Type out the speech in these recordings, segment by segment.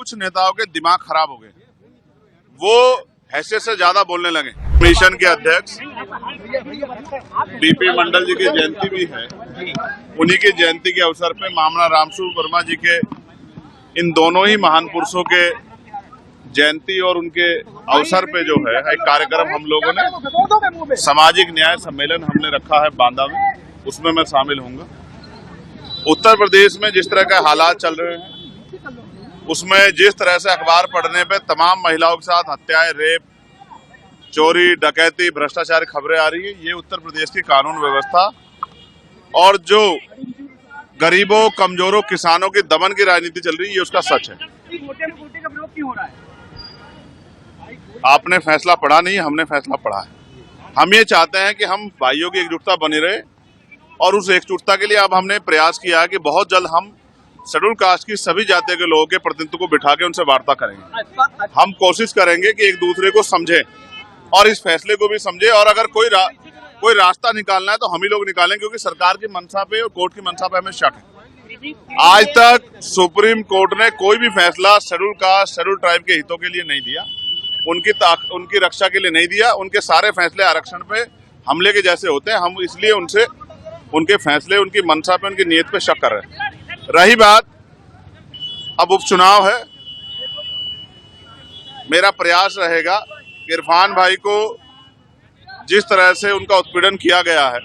कुछ नेताओं के दिमाग खराब हो गए, वो हैसियत से ज्यादा बोलने लगे। मिशन के अध्यक्ष बीपी मंडल जी की जयंती भी है, उन्हीं की जयंती के अवसर पे मामला रामसूर वर्मा जी के, इन दोनों ही महान पुरुषों के जयंती और उनके अवसर पे जो है एक कार्यक्रम हम लोगों ने सामाजिक न्याय सम्मेलन हमने रखा है बांदा में, उसमें मैं शामिल होऊंगा। उत्तर प्रदेश में जिस तरह के हालात चल रहे हैं, उसमें जिस तरह से अखबार पढ़ने पे तमाम महिलाओं के साथ हत्याएं, रेप, चोरी, डकैती, भ्रष्टाचार खबरें आ रही है, ये उत्तर प्रदेश की कानून व्यवस्था और जो गरीबों, कमजोरों, किसानों की दमन की राजनीति चल रही है, ये उसका सच है। आपने फैसला पढ़ा नहीं, हमने फैसला पढ़ा है। हम ये चाहते हैं कि हम भाइयों की एकजुटता बनी रहे और उस एकजुटता के लिए अब हमने प्रयास किया है कि बहुत जल्द हम शेड्यूल कास्ट की सभी जातियों के लोगों के प्रतिनिधित्व को बिठा के उनसे वार्ता करेंगे। हम कोशिश करेंगे कि एक दूसरे को समझे और इस फैसले को भी समझे, और अगर कोई रास्ता निकालना है तो हम ही लोग निकालें, क्योंकि सरकार की मंशा पे और कोर्ट की मंशा पे हमें शक है। आज तक सुप्रीम कोर्ट ने कोई भी फैसला शेड्यूल कास्ट, शेड्यूल ट्राइब के हितों के लिए नहीं दिया, उनकी रक्षा के लिए नहीं दिया। उनके सारे फैसले आरक्षण पे हमले के जैसे होते हैं। हम इसलिए उनसे उनके फैसले, उनकी मंशा पे, उनकी नीयत पे शक कर रहे हैं। रही बात, अब उपचुनाव है, मेरा प्रयास रहेगा कि इरफान भाई को जिस तरह से उनका उत्पीड़न किया गया है,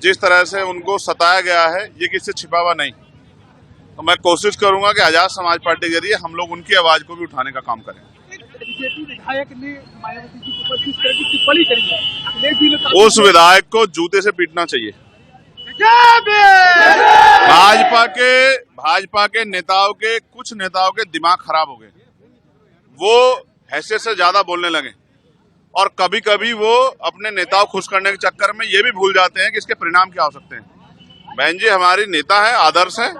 जिस तरह से उनको सताया गया है, ये किसी से छिपा हुआ नहीं। तो मैं कोशिश करूंगा कि आजाद समाज पार्टी के जरिए हम लोग उनकी आवाज को भी उठाने का काम करें। उस विधायक को जूते से पीटना चाहिए। भाजपा के नेताओं के, कुछ नेताओं के दिमाग खराब हो गए, वो हैसियत से ज्यादा बोलने लगे और कभी कभी वो अपने नेताओं खुश करने के चक्कर में ये भी भूल जाते हैं कि इसके परिणाम क्या हो सकते हैं। बहन जी हमारी नेता है, आदर्श है,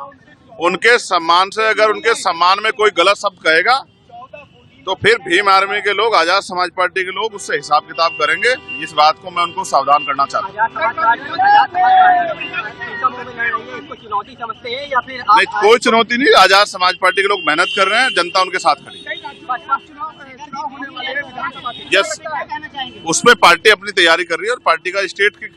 उनके सम्मान से अगर उनके सम्मान में कोई गलत शब्द कहेगा तो फिर भीम आर्मी के लोग, आजाद समाज पार्टी के लोग उससे हिसाब किताब करेंगे। इस बात को मैं उनको सावधान करना चाहता हूँ। नहीं, कोई चुनौती नहीं। आजाद समाज पार्टी के लोग मेहनत कर रहे हैं, जनता उनके साथ खड़ी है। यस, उसमें पार्टी अपनी तैयारी कर रही है और पार्टी का स्टेट की